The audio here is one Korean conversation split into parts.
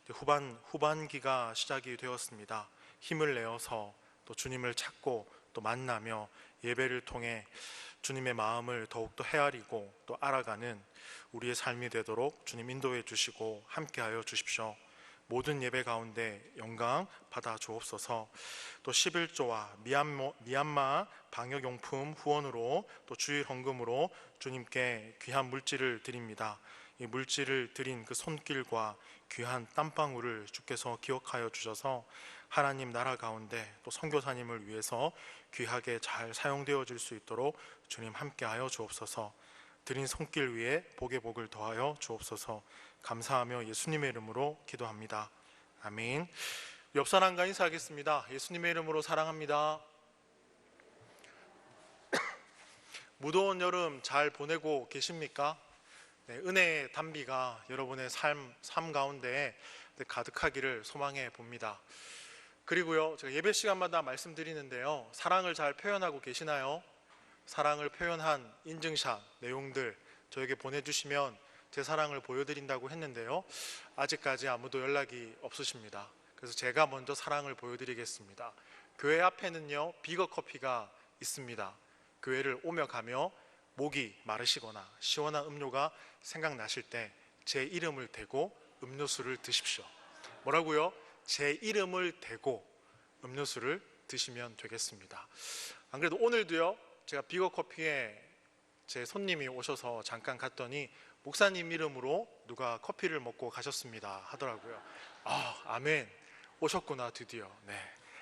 후반기가 시작이 되었습니다. 힘을 내어서 또 주님을 찾고 또 만나며 예배를 통해 주님의 마음을 더욱더 헤아리고 또 알아가는 우리의 삶이 되도록 주님 인도해 주시고 함께하여 주십시오. 모든 예배 가운데 영광 받아 주옵소서. 또 11조와 미얀마 방역용품 후원으로 또 주일 헌금으로 주님께 귀한 물질을 드립니다. 이 물질을 드린 그 손길과 귀한 땀방울을 주께서 기억하여 주셔서 하나님 나라 가운데 또 선교사님을 위해서 귀하게 잘 사용되어질 수 있도록 주님 함께하여 주옵소서. 드린 손길 위에 복의 복을 더하여 주옵소서. 감사하며 예수님의 이름으로 기도합니다. 아멘. 옆 사람과 인사하겠습니다. 예수님의 이름으로 사랑합니다. 무더운 여름 잘 보내고 계십니까? 네, 은혜의 단비가 여러분의 삶 가운데 가득하기를 소망해 봅니다. 그리고요, 제가 예배 시간마다 말씀드리는데요, 사랑을 잘 표현하고 계시나요? 사랑을 표현한 인증샷 내용들 저에게 보내주시면 제 사랑을 보여드린다고 했는데요, 아직까지 아무도 연락이 없으십니다. 그래서 제가 먼저 사랑을 보여드리겠습니다. 교회 앞에는요 비거커피가 있습니다. 교회를 오며 가며 목이 마르시거나 시원한 음료가 생각나실 때 제 이름을 대고 음료수를 드십시오. 뭐라고요? 제 이름을 대고 음료수를 드시면 되겠습니다. 안 그래도 오늘도요, 제가 비거커피에 제 손님이 오셔서 잠깐 갔더니 목사님 이름으로 누가 커피를 먹고 가셨습니다 하더라고요. 아멘, 오셨구나 드디어. 네,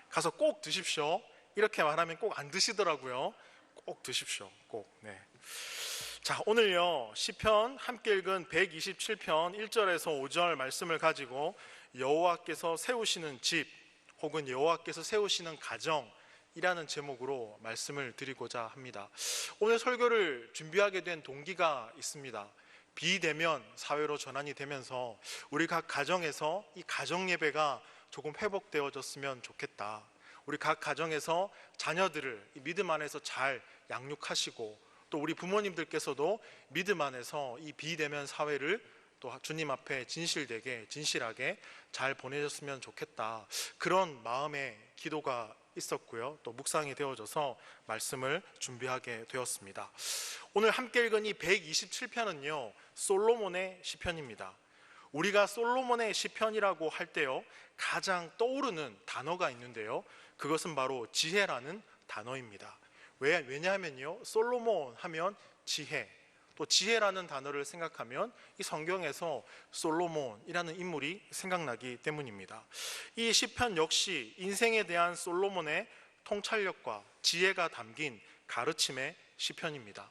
가서 꼭 드십시오. 이렇게 말하면 꼭 안 드시더라고요. 꼭 드십시오, 꼭. 네. 자, 오늘요 시편 함께 읽은 127편 1절에서 5절 말씀을 가지고 여호와께서 세우시는 집 혹은 여호와께서 세우시는 가정이라는 제목으로 말씀을 드리고자 합니다. 오늘 설교를 준비하게 된 동기가 있습니다. 비대면 사회로 전환이 되면서 우리 각 가정에서 이 가정 예배가 조금 회복되어졌으면 좋겠다. 우리 각 가정에서 자녀들을 이 믿음 안에서 잘 양육하시고 또 우리 부모님들께서도 믿음 안에서 이 비대면 사회를 또 주님 앞에 진실하게 잘 보내셨으면 좋겠다. 그런 마음의 기도가 있었고요, 또 묵상이 되어져서 말씀을 준비하게 되었습니다. 오늘 함께 읽은 이 127편은요 솔로몬의 시편입니다. 우리가 솔로몬의 시편이라고 할 때요 가장 떠오르는 단어가 있는데요, 그것은 바로 지혜라는 단어입니다. 왜냐하면요 솔로몬 하면 지혜, 또 지혜라는 단어를 생각하면 이 성경에서 솔로몬이라는 인물이 생각나기 때문입니다. 이 시편 역시 인생에 대한 솔로몬의 통찰력과 지혜가 담긴 가르침의 시편입니다.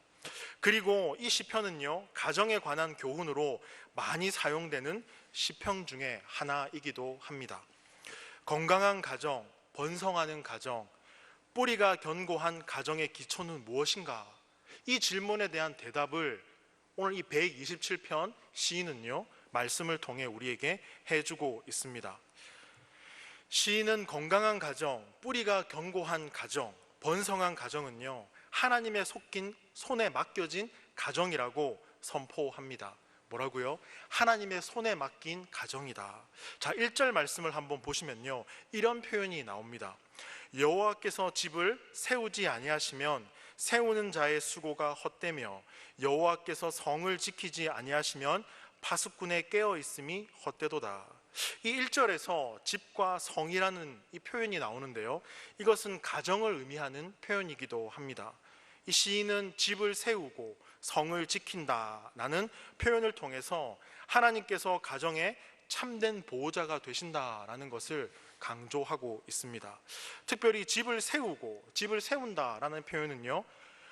그리고 이 시편은요 가정에 관한 교훈으로 많이 사용되는 시편 중에 하나이기도 합니다. 건강한 가정, 번성하는 가정, 뿌리가 견고한 가정의 기초는 무엇인가? 이 질문에 대한 대답을 오늘 이 127편 시인은요 말씀을 통해 우리에게 해주고 있습니다. 시인은 건강한 가정, 뿌리가 견고한 가정, 번성한 가정은요 하나님의 손에 맡겨진 가정이라고 선포합니다. 뭐라고요? 하나님의 손에 맡긴 가정이다. 자, 1절 말씀을 한번 보시면요 이런 표현이 나옵니다. 여호와께서 집을 세우지 아니하시면 세우는 자의 수고가 헛되며 여호와께서 성을 지키지 아니하시면 파수꾼의 깨어 있음이 헛되도다. 이 1절에서 집과 성이라는 이 표현이 나오는데요, 이것은 가정을 의미하는 표현이기도 합니다. 이 시인은 집을 세우고 성을 지킨다라는 표현을 통해서 하나님께서 가정의 참된 보호자가 되신다라는 것을 강조하고 있습니다. 특별히 집을 세우고 집을 세운다라는 표현은요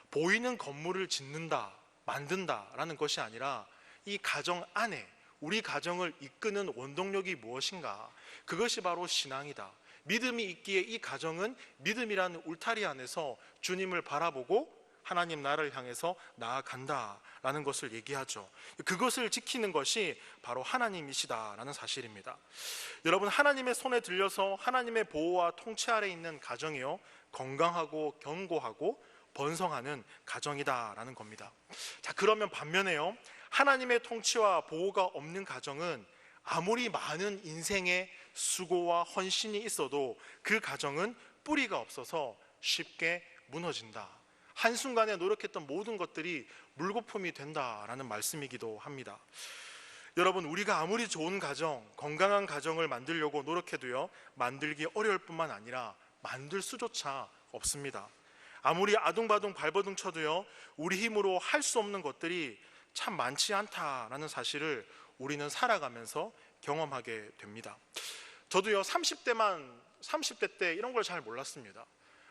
보이는 건물을 짓는다, 만든다라는 것이 아니라 이 가정 안에 우리 가정을 이끄는 원동력이 무엇인가, 그것이 바로 신앙이다. 믿음이 있기에 이 가정은 믿음이라는 울타리 안에서 주님을 바라보고 하나님 나라를 향해서 나아간다라는 것을 얘기하죠. 그것을 지키는 것이 바로 하나님이시다라는 사실입니다. 여러분, 하나님의 손에 들려서 하나님의 보호와 통치 아래 있는 가정이요 건강하고 견고하고 번성하는 가정이다라는 겁니다. 자, 그러면 반면에요 하나님의 통치와 보호가 없는 가정은 아무리 많은 인생의 수고와 헌신이 있어도 그 가정은 뿌리가 없어서 쉽게 무너진다. 한순간에 노력했던 모든 것들이 물거품이 된다라는 말씀이기도 합니다. 여러분, 우리가 아무리 좋은 가정, 건강한 가정을 만들려고 노력해도요, 만들기 어려울 뿐만 아니라 만들 수조차 없습니다. 아무리 아둥바둥 발버둥 쳐도요, 우리 힘으로 할 수 없는 것들이 참 많지 않다라는 사실을 우리는 살아가면서 경험하게 됩니다. 저도요, 30대 때 이런 걸 잘 몰랐습니다.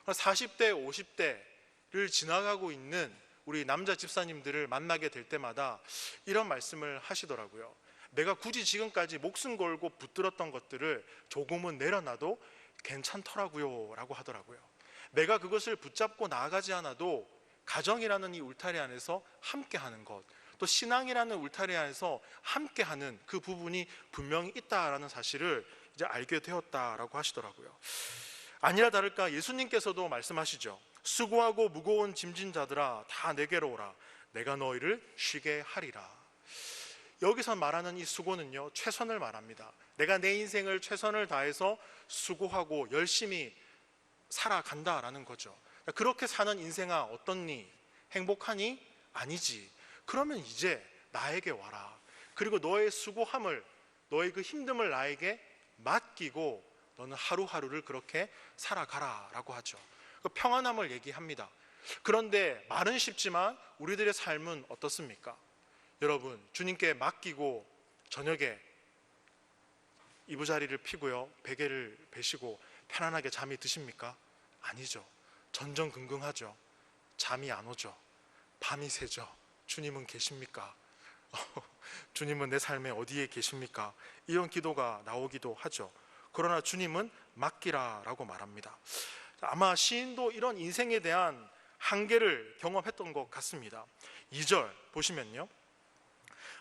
40대, 50대를 지나가고 있는 우리 남자 집사님들을 만나게 될 때마다 이런 말씀을 하시더라고요. 내가 굳이 지금까지 목숨 걸고 붙들었던 것들을 조금은 내려놔도 괜찮더라고요 라고 하더라고요. 내가 그것을 붙잡고 나아가지 않아도 가정이라는 이 울타리 안에서 함께하는 것, 또 신앙이라는 울타리 안에서 함께하는 그 부분이 분명히 있다라는 사실을 이제 알게 되었다라고 하시더라고요. 아니라 다를까 예수님께서도 말씀하시죠. 수고하고 무거운 짐진 자들아 다 내게로 오라. 내가 너희를 쉬게 하리라. 여기서 말하는 이 수고는요, 최선을 말합니다. 내가 내 인생을 최선을 다해서 수고하고 열심히 살아간다라는 거죠. 그렇게 사는 인생아 어떻니? 행복하니? 아니지. 그러면 이제 나에게 와라. 그리고 너의 수고함을, 너의 그 힘듦을 나에게 맡기고 너는 하루하루를 그렇게 살아가라 라고 하죠. 그 평안함을 얘기합니다. 그런데 말은 쉽지만 우리들의 삶은 어떻습니까? 여러분, 주님께 맡기고 저녁에 이부자리를 피고요, 베개를 베시고 편안하게 잠이 드십니까? 아니죠. 전전긍긍하죠. 잠이 안 오죠. 밤이 새죠. 주님은 계십니까? 주님은 내 삶에 어디에 계십니까? 이런 기도가 나오기도 하죠. 그러나 주님은 맡기라 라고 말합니다. 아마 시인도 이런 인생에 대한 한계를 경험했던 것 같습니다. 2절 보시면요,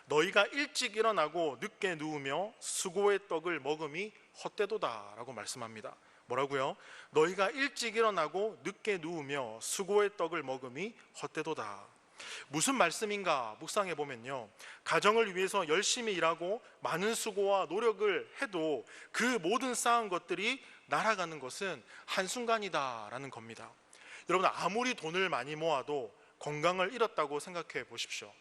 너희가 일찍 일어나고 늦게 누우며 수고의 떡을 먹음이 헛되도다 라고 말씀합니다. 뭐라고요? 너희가 일찍 일어나고 늦게 누우며 수고의 떡을 먹음이 헛되도다. 무슨 말씀인가 묵상해 보면요, 가정을 위해서 열심히 일하고 많은 수고와 노력을 해도 그 모든 쌓은 것들이 날아가는 것은 한순간이다 라는 겁니다. 여러분, 아무리 돈을 많이 모아도 건강을 잃었다고 생각해 보십시오.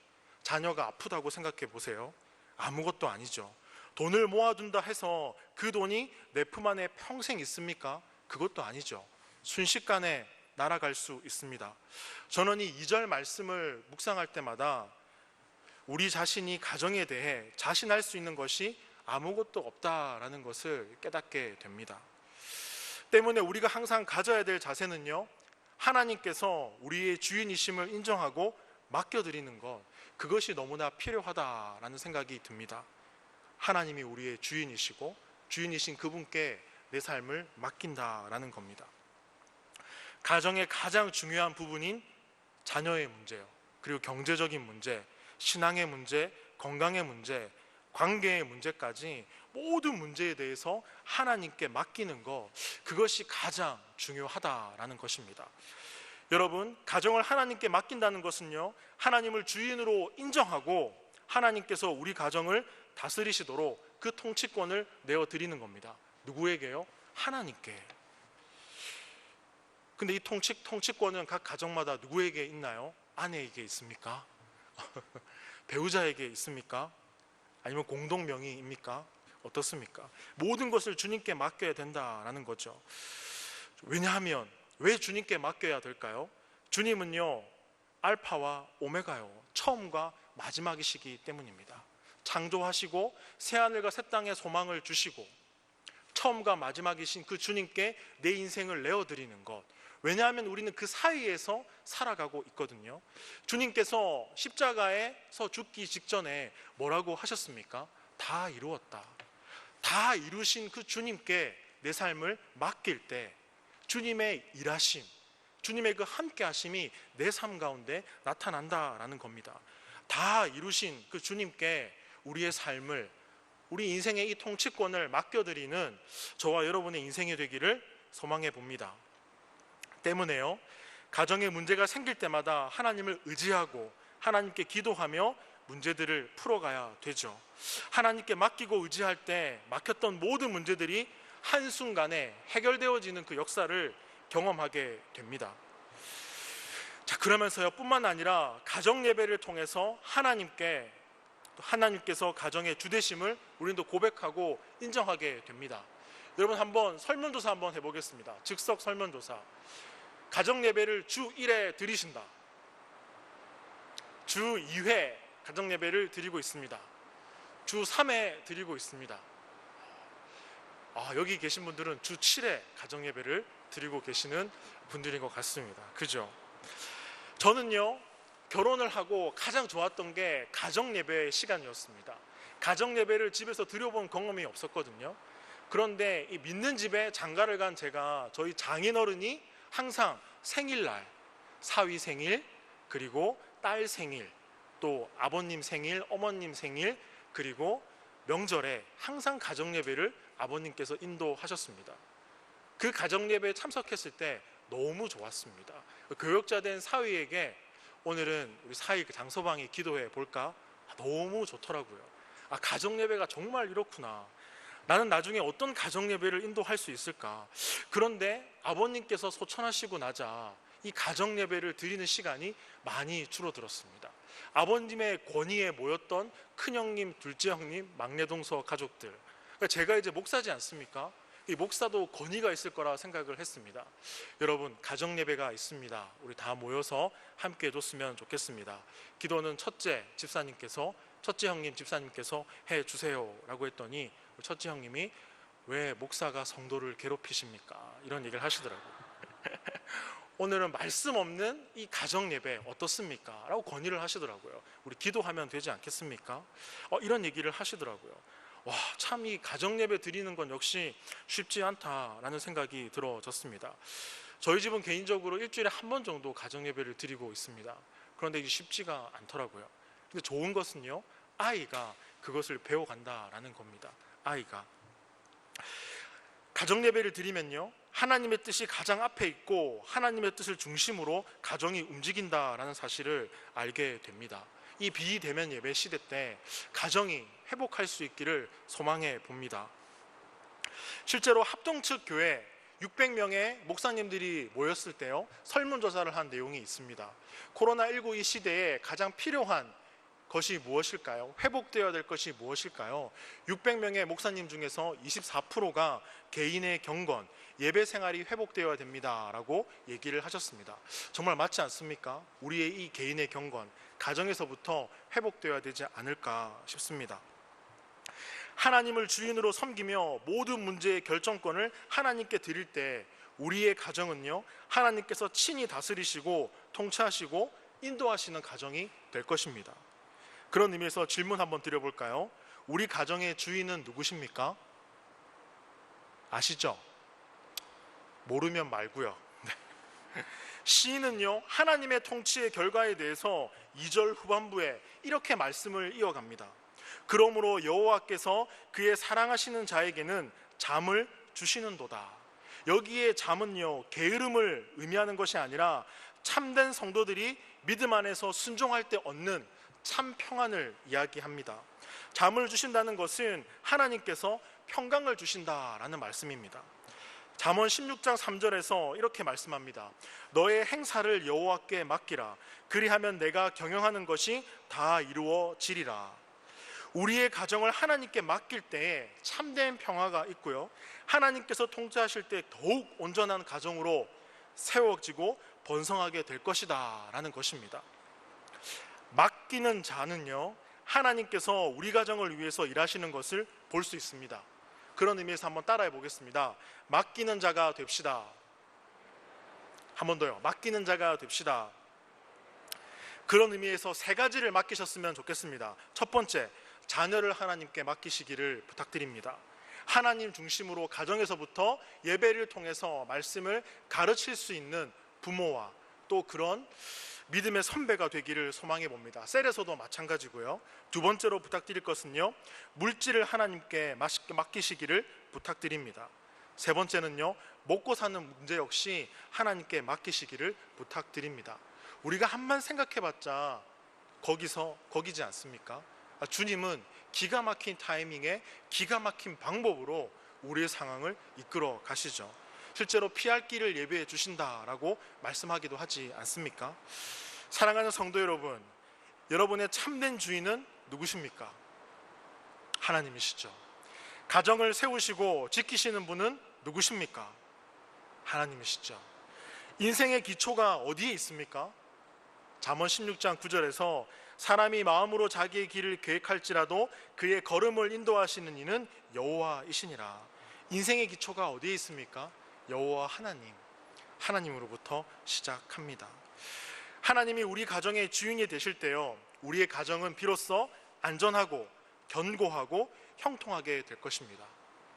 자녀가 아프다고 생각해 보세요. 아무것도 아니죠. 돈을 모아둔다 해서 그 돈이 내 품 안에 평생 있습니까? 그것도 아니죠. 순식간에 날아갈 수 있습니다. 저는 이 2절 말씀을 묵상할 때마다 우리 자신이 가정에 대해 자신할 수 있는 것이 아무것도 없다라는 것을 깨닫게 됩니다. 때문에 우리가 항상 가져야 될 자세는요, 하나님께서 우리의 주인이심을 인정하고 맡겨드리는 것, 그것이 너무나 필요하다라는 생각이 듭니다. 하나님이 우리의 주인이시고 주인이신 그분께 내 삶을 맡긴다라는 겁니다. 가정의 가장 중요한 부분인 자녀의 문제요, 그리고 경제적인 문제, 신앙의 문제, 건강의 문제, 관계의 문제까지 모든 문제에 대해서 하나님께 맡기는 것, 그것이 가장 중요하다라는 것입니다. 여러분, 가정을 하나님께 맡긴다는 것은요, 하나님을 주인으로 인정하고 하나님께서 우리 가정을 다스리시도록 그 통치권을 내어드리는 겁니다. 누구에게요? 하나님께. 근데 이 통치권은 각 가정마다 누구에게 있나요? 아내에게 있습니까? 배우자에게 있습니까? 아니면 공동 명의입니까? 어떻습니까? 모든 것을 주님께 맡겨야 된다라는 거죠. 왜냐하면 왜 주님께 맡겨야 될까요? 주님은요, 알파와 오메가요, 처음과 마지막이시기 때문입니다. 창조하시고 새하늘과 새 땅에 소망을 주시고 처음과 마지막이신 그 주님께 내 인생을 내어드리는 것, 왜냐하면 우리는 그 사이에서 살아가고 있거든요. 주님께서 십자가에서 죽기 직전에 뭐라고 하셨습니까? 다 이루었다. 다 이루신 그 주님께 내 삶을 맡길 때 주님의 일하심, 주님의 그 함께 하심이 내 삶 가운데 나타난다라는 겁니다. 다 이루신 그 주님께 우리의 삶을, 우리 인생의 이 통치권을 맡겨드리는 저와 여러분의 인생이 되기를 소망해 봅니다. 때문에요, 가정에 문제가 생길 때마다 하나님을 의지하고 하나님께 기도하며 문제들을 풀어가야 되죠. 하나님께 맡기고 의지할 때 막혔던 모든 문제들이 한순간에 해결되어지는 그 역사를 경험하게 됩니다. 자, 그러면서요, 뿐만 아니라 가정 예배를 통해서 하나님께서 가정의 주되심을 우리도 고백하고 인정하게 됩니다. 여러분, 한번 설문조사 한번 해보겠습니다. 즉석 설문조사. 가정 예배를 주 1회 드리신다. 주 2회 가정 예배를 드리고 있습니다. 주 3회 드리고 있습니다. 여기 계신 분들은 주 7회 가정 예배를 드리고 계시는 분들인 것 같습니다. 그죠? 저는요, 결혼을 하고 가장 좋았던 게 가정 예배 시간이었습니다. 가정 예배를 집에서 드려본 경험이 없었거든요. 그런데 이 믿는 집에 장가를 간 제가, 저희 장인어른이 항상 생일날, 사위 생일, 그리고 딸 생일, 또 아버님 생일, 어머님 생일, 그리고 명절에 항상 가정 예배를 아버님께서 인도하셨습니다. 그 가정 예배에 참석했을 때 너무 좋았습니다. 교역자 된 사위에게 오늘은 우리 사위 장서방이 기도해 볼까? 너무 좋더라고요. 가정 예배가 정말 이렇구나. 나는 나중에 어떤 가정 예배를 인도할 수 있을까? 그런데 아버님께서 소천하시고 나자 이 가정 예배를 드리는 시간이 많이 줄어들었습니다. 아버님의 권위에 모였던 큰형님, 둘째 형님, 막내 동서 가족들. 그러니까 제가 이제 목사지 않습니까? 이 목사도 권위가 있을 거라 생각을 했습니다. 여러분, 가정 예배가 있습니다. 우리 다 모여서 함께 해줬으면 좋겠습니다. 기도는 첫째 형님 집사님께서 해주세요라고 했더니 첫째 형님이 왜 목사가 성도를 괴롭히십니까? 이런 얘기를 하시더라고요. 오늘은 말씀 없는 이 가정 예배 어떻습니까? 라고 건의를 하시더라고요. 우리 기도하면 되지 않겠습니까? 이런 얘기를 하시더라고요. 와, 참 이 가정 예배 드리는 건 역시 쉽지 않다라는 생각이 들어졌습니다. 저희 집은 개인적으로 일주일에 한 번 정도 가정 예배를 드리고 있습니다. 그런데 이게 쉽지가 않더라고요. 근데 좋은 것은요, 아이가 그것을 배워간다라는 겁니다. 아이가 가정 예배를 드리면요, 하나님의 뜻이 가장 앞에 있고 하나님의 뜻을 중심으로 가정이 움직인다라는 사실을 알게 됩니다. 이 비대면 예배 시대 때 가정이 회복할 수 있기를 소망해 봅니다. 실제로 합동측 교회 600명의 목사님들이 모였을 때요, 설문조사를 한 내용이 있습니다. 코로나19 이 시대에 가장 필요한 것이 무엇일까요? 회복되어야 될 것이 무엇일까요? 600명의 목사님 중에서 24%가 개인의 경건, 예배 생활이 회복되어야 됩니다 라고 얘기를 하셨습니다. 정말 맞지 않습니까? 우리의 이 개인의 경건, 가정에서부터 회복되어야 되지 않을까 싶습니다. 하나님을 주인으로 섬기며 모든 문제의 결정권을 하나님께 드릴 때 우리의 가정은요, 하나님께서 친히 다스리시고 통치하시고 인도하시는 가정이 될 것입니다. 그런 의미에서 질문 한번 드려볼까요? 우리 가정의 주인은 누구십니까? 아시죠? 모르면 말고요. 시인은요, 하나님의 통치의 결과에 대해서 2절 후반부에 이렇게 말씀을 이어갑니다. 그러므로 여호와께서 그의 사랑하시는 자에게는 잠을 주시는도다. 여기에 잠은요, 게으름을 의미하는 것이 아니라 참된 성도들이 믿음 안에서 순종할 때 얻는 참 평안을 이야기합니다. 잠을 주신다는 것은 하나님께서 평강을 주신다라는 말씀입니다. 잠언 16장 3절에서 이렇게 말씀합니다. 너의 행사를 여호와께 맡기라. 그리하면 내가 경영하는 것이 다 이루어지리라. 우리의 가정을 하나님께 맡길 때에 참된 평화가 있고요, 하나님께서 통치하실 때 더욱 온전한 가정으로 세워지고 번성하게 될 것이다 라는 것입니다. 맡기는 자는요, 하나님께서 우리 가정을 위해서 일하시는 것을 볼 수 있습니다. 그런 의미에서 한번 따라해 보겠습니다. 맡기는 자가 됩시다. 한 번 더요. 맡기는 자가 됩시다. 그런 의미에서 세 가지를 맡기셨으면 좋겠습니다. 첫 번째, 자녀를 하나님께 맡기시기를 부탁드립니다. 하나님 중심으로 가정에서부터 예배를 통해서 말씀을 가르칠 수 있는 부모와 또 그런 믿음의 선배가 되기를 소망해 봅니다. 셀에서도 마찬가지고요. 두 번째로 부탁드릴 것은요, 물질을 하나님께 맡기시기를 부탁드립니다. 세 번째는요, 먹고 사는 문제 역시 하나님께 맡기시기를 부탁드립니다. 우리가 한번 생각해봤자 거기지 않습니까? 주님은 기가 막힌 타이밍에 기가 막힌 방법으로 우리의 상황을 이끌어 가시죠. 실제로 피할 길을 예비해 주신다라고 말씀하기도 하지 않습니까? 사랑하는 성도 여러분, 여러분의 참된 주인은 누구십니까? 하나님이시죠. 가정을 세우시고 지키시는 분은 누구십니까? 하나님이시죠. 인생의 기초가 어디에 있습니까? 잠언 16장 9절에서 사람이 마음으로 자기의 길을 계획할지라도 그의 걸음을 인도하시는 이는 여호와이시니라. 인생의 기초가 어디에 있습니까? 여호와 하나님으로부터 시작합니다. 하나님이 우리 가정의 주인이 되실 때요, 우리의 가정은 비로소 안전하고 견고하고 형통하게 될 것입니다.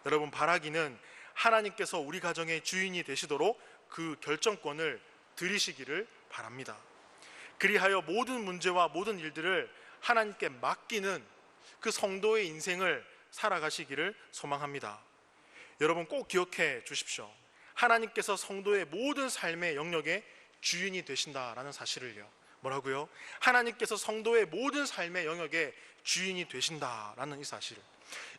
여러분, 바라기는 하나님께서 우리 가정의 주인이 되시도록 그 결정권을 드리시기를 바랍니다. 그리하여 모든 문제와 모든 일들을 하나님께 맡기는 그 성도의 인생을 살아가시기를 소망합니다. 여러분, 꼭 기억해 주십시오. 하나님께서 성도의 모든 삶의 영역에 주인이 되신다라는 사실을요. 뭐라고요? 하나님께서 성도의 모든 삶의 영역에 주인이 되신다라는 이 사실을,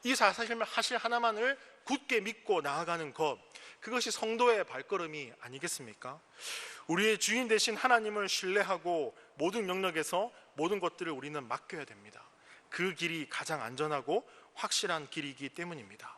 이 사실 하나만을 굳게 믿고 나아가는 것, 그것이 성도의 발걸음이 아니겠습니까? 우리의 주인 되신 하나님을 신뢰하고 모든 영역에서 모든 것들을 우리는 맡겨야 됩니다. 그 길이 가장 안전하고 확실한 길이기 때문입니다.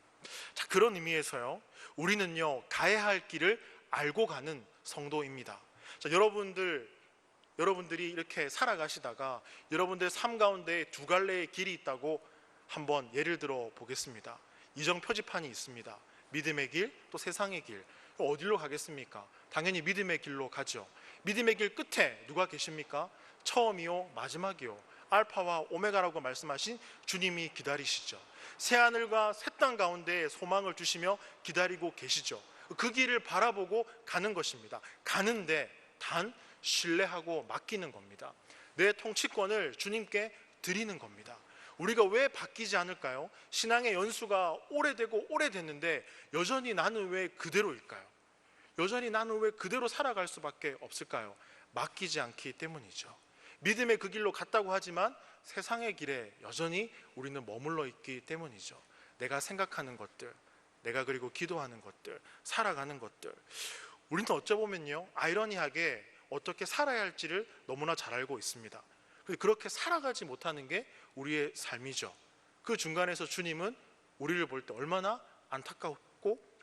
자, 그런 의미에서요, 우리는요, 가야 할 길을 알고 가는 성도입니다. 자, 여러분들이 이렇게 살아가시다가 여러분들의 삶 가운데 두 갈래의 길이 있다고 한번 예를 들어 보겠습니다. 이정 표지판이 있습니다. 믿음의 길, 또 세상의 길. 어디로 가겠습니까? 당연히 믿음의 길로 가죠. 믿음의 길 끝에 누가 계십니까? 처음이요 마지막이요 알파와 오메가라고 말씀하신 주님이 기다리시죠. 새하늘과 새 땅 가운데 소망을 주시며 기다리고 계시죠. 그 길을 바라보고 가는 것입니다. 가는데 단 신뢰하고 맡기는 겁니다. 내 통치권을 주님께 드리는 겁니다. 우리가 왜 바뀌지 않을까요? 신앙의 연수가 오래되고 오래됐는데 여전히 나는 왜 그대로일까요? 여전히 나는 왜 그대로 살아갈 수밖에 없을까요? 맡기지 않기 때문이죠. 믿음의 그 길로 갔다고 하지만 세상의 길에 여전히 우리는 머물러 있기 때문이죠. 내가 생각하는 것들, 내가 그리고 기도하는 것들, 살아가는 것들, 우리는 어쩌보면요, 아이러니하게 어떻게 살아야 할지를 너무나 잘 알고 있습니다. 그렇게 살아가지 못하는 게 우리의 삶이죠. 그 중간에서 주님은 우리를 볼 때 얼마나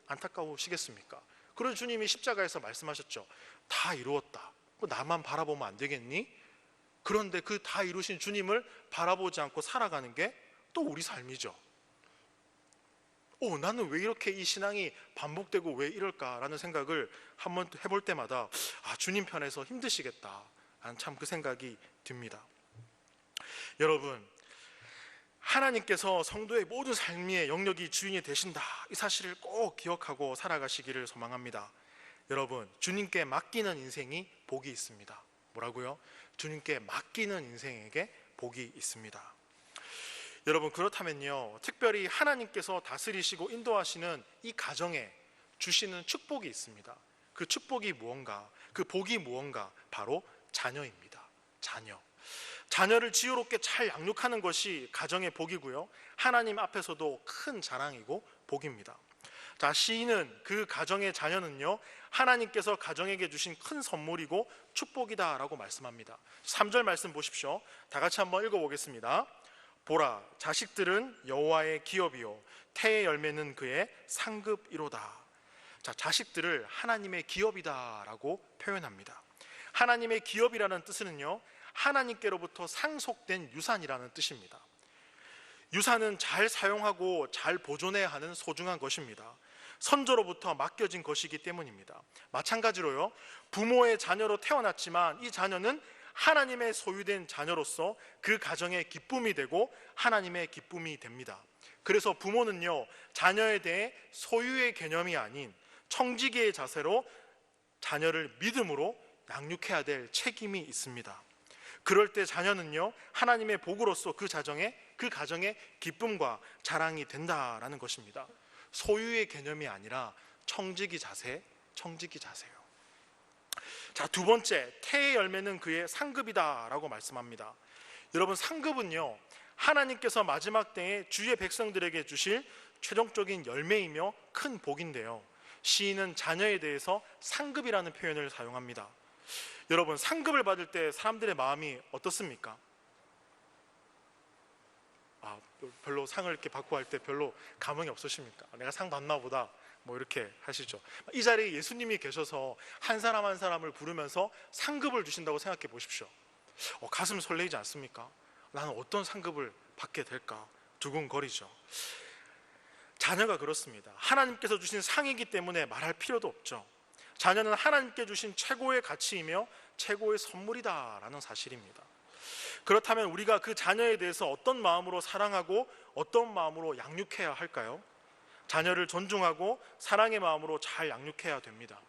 안타까우시겠습니까? 그런 주님이 십자가에서 말씀하셨죠. 다 이루었다. 나만 바라보면 안 되겠니? 그런데 그 다 이루신 주님을 바라보지 않고 살아가는 게 또 우리 삶이죠. 나는 왜 이렇게 이 신앙이 반복되고 왜 이럴까라는 생각을 한번 해볼 때마다 주님 편에서 힘드시겠다, 참 그 생각이 듭니다. 여러분, 하나님께서 성도의 모든 삶의 영역이 주인이 되신다, 이 사실을 꼭 기억하고 살아가시기를 소망합니다. 여러분, 주님께 맡기는 인생이 복이 있습니다. 뭐라고요? 주님께 맡기는 인생에게 복이 있습니다. 여러분, 그렇다면요, 특별히 하나님께서 다스리시고 인도하시는 이 가정에 주시는 축복이 있습니다. 그 축복이 무언가, 그 복이 무언가, 바로 자녀입니다. 자녀를 지혜롭게 잘 양육하는 것이 가정의 복이고요, 하나님 앞에서도 큰 자랑이고 복입니다. 자, 시인은 그 가정의 자녀는요, 하나님께서 가정에게 주신 큰 선물이고 축복이다 라고 말씀합니다. 3절 말씀 보십시오. 다 같이 한번 읽어보겠습니다. 보라, 자식들은 여호와의 기업이요 태의 열매는 그의 상급이로다. 자, 자식들을 하나님의 기업이다 라고 표현합니다. 하나님의 기업이라는 뜻은요, 하나님께로부터 상속된 유산이라는 뜻입니다. 유산은 잘 사용하고 잘 보존해야 하는 소중한 것입니다. 선조로부터 맡겨진 것이기 때문입니다. 마찬가지로요, 부모의 자녀로 태어났지만 이 자녀는 하나님의 소유된 자녀로서 그 가정의 기쁨이 되고 하나님의 기쁨이 됩니다. 그래서 부모는요, 자녀에 대해 소유의 개념이 아닌 청지기의 자세로 자녀를 믿음으로 양육해야 될 책임이 있습니다. 그럴 때 자녀는요, 하나님의 복으로서 그 가정의 기쁨과 자랑이 된다라는 것입니다. 소유의 개념이 아니라 청지기 자세요. 자, 두 번째, 태의 열매는 그의 상급이다 라고 말씀합니다. 여러분, 상급은요, 하나님께서 마지막 때에 주의 백성들에게 주실 최종적인 열매이며 큰 복인데요, 시인은 자녀에 대해서 상급이라는 표현을 사용합니다. 여러분, 상급을 받을 때 사람들의 마음이 어떻습니까? 별로 상을 이렇게 받고 할 때 별로 감흥이 없으십니까? 내가 상 받나 보다, 뭐 이렇게 하시죠. 이 자리에 예수님이 계셔서 한 사람 한 사람을 부르면서 상급을 주신다고 생각해 보십시오. 가슴 설레이지 않습니까? 나는 어떤 상급을 받게 될까 두근거리죠. 자녀가 그렇습니다. 하나님께서 주신 상이기 때문에 말할 필요도 없죠. 자녀는 하나님께 주신 최고의 가치이며 최고의 선물이다라는 사실입니다. 그렇다면 우리가 그 자녀에 대해서 어떤 마음으로 사랑하고 어떤 마음으로 양육해야 할까요? 자녀를 존중하고 사랑의 마음으로 잘 양육해야 됩니다.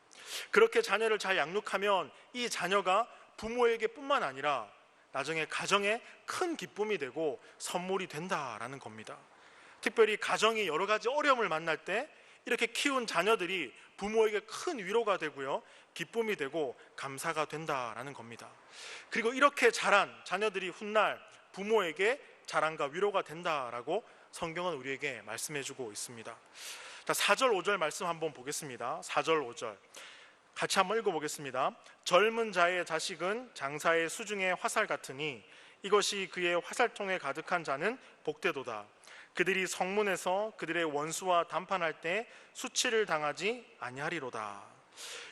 그렇게 자녀를 잘 양육하면 이 자녀가 부모에게 뿐만 아니라 나중에 가정에 큰 기쁨이 되고 선물이 된다라는 겁니다. 특별히 가정이 여러 가지 어려움을 만날 때 이렇게 키운 자녀들이 부모에게 큰 위로가 되고요, 기쁨이 되고 감사가 된다라는 겁니다. 그리고 이렇게 자란 자녀들이 훗날 부모에게 자랑과 위로가 된다라고 성경은 우리에게 말씀해주고 있습니다. 자, 4절 5절 말씀 한번 보겠습니다. 4절 5절 같이 한번 읽어보겠습니다. 젊은 자의 자식은 장사의 수중의 화살 같으니 이것이 그의 화살통에 가득한 자는 복되도다. 그들이 성문에서 그들의 원수와 담판할 때 수치를 당하지 아니하리로다.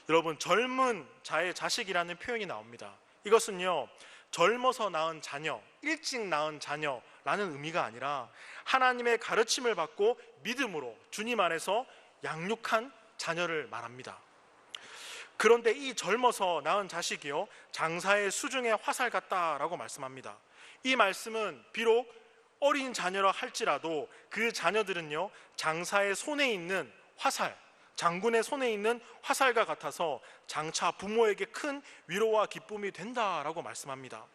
여러분, 젊은 자의 자식이라는 표현이 나옵니다. 이것은요, 젊어서 낳은 자녀, 일찍 낳은 자녀라는 의미가 아니라 하나님의 가르침을 받고 믿음으로 주님 안에서 양육한 자녀를 말합니다. 그런데 이 젊어서 낳은 자식이요, 장사의 수중의 화살 같다라고 말씀합니다. 이 말씀은 비록 어린 자녀라 할지라도 그 자녀들은요, 장사의 손에 있는 화살, 장군의 손에 있는 화살과 같아서 장차 부모에게 큰 위로와 기쁨이 된다라고 말씀합니다.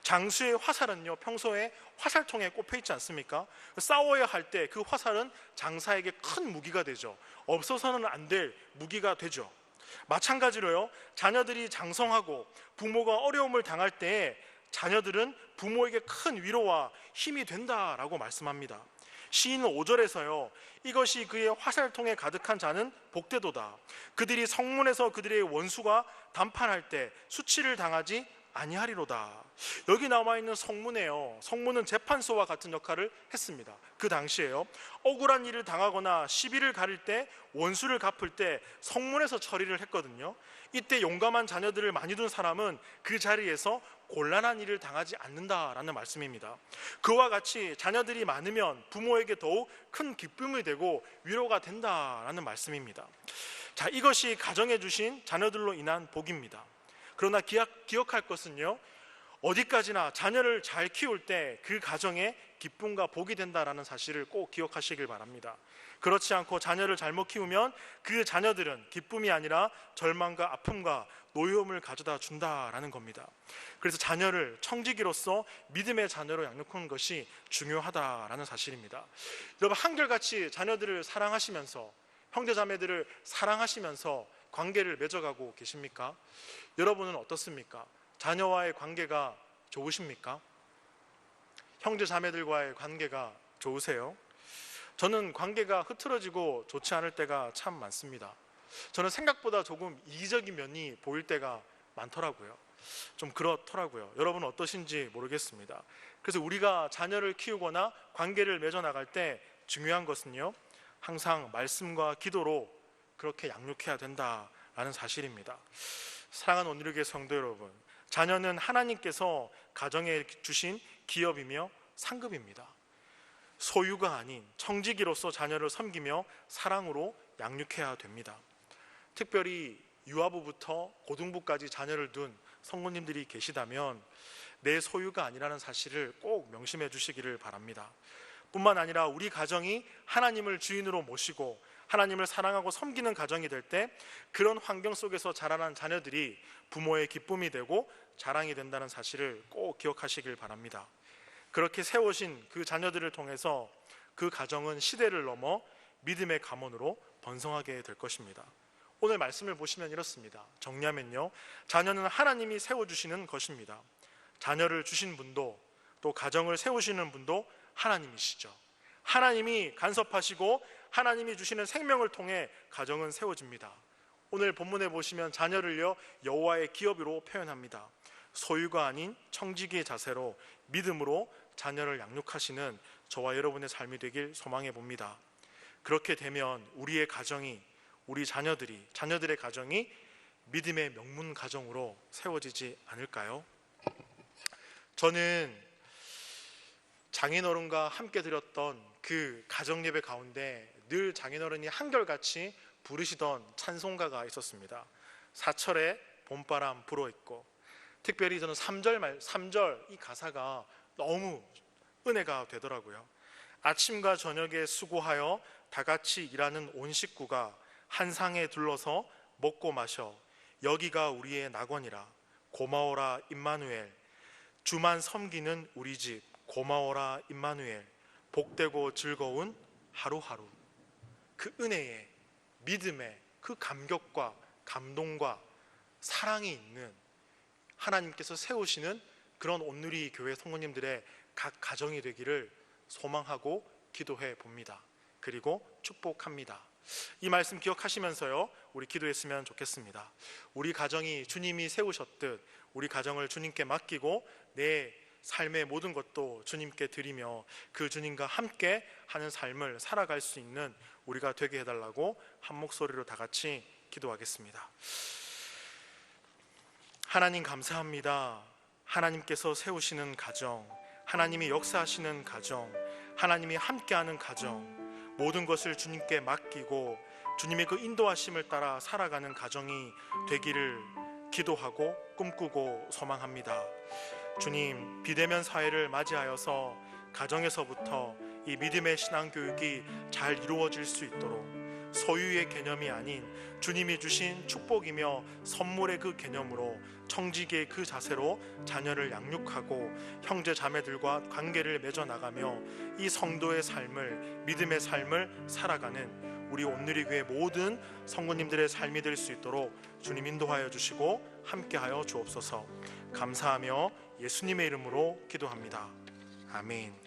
장수의 화살은요, 평소에 화살통에 꼽혀 있지 않습니까? 싸워야 할 때 그 화살은 장사에게 큰 무기가 되죠. 없어서는 안 될 무기가 되죠. 마찬가지로요, 자녀들이 장성하고 부모가 어려움을 당할 때 자녀들은 부모에게 큰 위로와 힘이 된다라고 말씀합니다. 시인은 5절에서요, 이것이 그의 화살통에 가득한 자는 복되도다. 그들이 성문에서 그들의 원수가 담판할 때 수치를 당하지 아니하리로다. 여기 나와 있는 성문에요, 성문은 재판소와 같은 역할을 했습니다. 그 당시에요, 억울한 일을 당하거나 시비를 가릴 때, 원수를 갚을 때 성문에서 처리를 했거든요. 이때 용감한 자녀들을 많이 둔 사람은 그 자리에서 곤란한 일을 당하지 않는다라는 말씀입니다. 그와 같이 자녀들이 많으면 부모에게 더욱 큰 기쁨이 되고 위로가 된다라는 말씀입니다. 자, 이것이 가정에 주신 자녀들로 인한 복입니다. 그러나 기억할 것은요, 어디까지나 자녀를 잘 키울 때 그 가정에 기쁨과 복이 된다라는 사실을 꼭 기억하시길 바랍니다. 그렇지 않고 자녀를 잘못 키우면 그 자녀들은 기쁨이 아니라 절망과 아픔과 노여움을 가져다 준다라는 겁니다. 그래서 자녀를 청지기로서 믿음의 자녀로 양육하는 것이 중요하다라는 사실입니다. 여러분, 한결같이 자녀들을 사랑하시면서, 형제자매들을 사랑하시면서 관계를 맺어가고 계십니까? 여러분은 어떻습니까? 자녀와의 관계가 좋으십니까? 형제자매들과의 관계가 좋으세요? 저는 관계가 흐트러지고 좋지 않을 때가 참 많습니다. 저는 생각보다 조금 이기적인 면이 보일 때가 많더라고요. 좀 그렇더라고요. 여러분은 어떠신지 모르겠습니다. 그래서 우리가 자녀를 키우거나 관계를 맺어나갈 때 중요한 것은요, 항상 말씀과 기도로 그렇게 양육해야 된다라는 사실입니다. 사랑하는 온누리교회 성도 여러분, 자녀는 하나님께서 가정에 주신 기업이며 상급입니다. 소유가 아닌 청지기로서 자녀를 섬기며 사랑으로 양육해야 됩니다. 특별히 유아부부터 고등부까지 자녀를 둔 성도님들이 계시다면 내 소유가 아니라는 사실을 꼭 명심해 주시기를 바랍니다. 뿐만 아니라 우리 가정이 하나님을 주인으로 모시고 하나님을 사랑하고 섬기는 가정이 될 때 그런 환경 속에서 자라난 자녀들이 부모의 기쁨이 되고 자랑이 된다는 사실을 꼭 기억하시길 바랍니다. 그렇게 세우신 그 자녀들을 통해서 그 가정은 시대를 넘어 믿음의 가문으로 번성하게 될 것입니다. 오늘 말씀을 보시면 이렇습니다. 정리하면요, 자녀는 하나님이 세워주시는 것입니다. 자녀를 주신 분도 또 가정을 세우시는 분도 하나님이시죠. 하나님이 간섭하시고 하나님이 주시는 생명을 통해 가정은 세워집니다. 오늘 본문에 보시면 자녀를요 여호와의 기업으로 표현합니다. 소유가 아닌 청지기의 자세로 믿음으로 자녀를 양육하시는 저와 여러분의 삶이 되길 소망해 봅니다. 그렇게 되면 우리의 가정이, 우리 자녀들의 가정이 믿음의 명문 가정으로 세워지지 않을까요? 저는 장인어른과 함께 드렸던 그 가정 예배 가운데 늘 장인어른이 한결같이 부르시던 찬송가가 있었습니다. 사철의 봄바람 불어있고, 특별히 저는 3절 이 가사가 너무 은혜가 되더라고요. 아침과 저녁에 수고하여 다 같이 일하는 온 식구가 한 상에 둘러서 먹고 마셔 여기가 우리의 낙원이라 고마워라 임마누엘. 주만 섬기는 우리 집 고마워라 임마누엘. 복되고 즐거운 하루하루. 그 은혜에, 믿음에, 그 감격과 감동과 사랑이 있는 하나님께서 세우시는 그런 온누리 교회 성도님들의 각 가정이 되기를 소망하고 기도해 봅니다. 그리고 축복합니다. 이 말씀 기억하시면서요 우리 기도했으면 좋겠습니다. 우리 가정이 주님이 세우셨듯 우리 가정을 주님께 맡기고 내 삶의 모든 것도 주님께 드리며 그 주님과 함께 하는 삶을 살아갈 수 있는 우리가 되게 해달라고 한 목소리로 다 같이 기도하겠습니다. 하나님 감사합니다. 하나님께서 세우시는 가정, 하나님이 역사하시는 가정, 하나님이 함께하는 가정, 모든 것을 주님께 맡기고 주님의 그 인도하심을 따라 살아가는 가정이 되기를 기도하고 꿈꾸고 소망합니다. 주님, 비대면 사회를 맞이하여서 가정에서부터 이 믿음의 신앙교육이 잘 이루어질 수 있도록 소유의 개념이 아닌 주님이 주신 축복이며 선물의 그 개념으로 청지기의 그 자세로 자녀를 양육하고 형제 자매들과 관계를 맺어나가며 이 성도의 삶을, 믿음의 삶을 살아가는 우리 온누리교회 모든 성도님들의 삶이 될 수 있도록 주님 인도하여 주시고 함께하여 주옵소서. 감사하며 예수님의 이름으로 기도합니다. 아멘.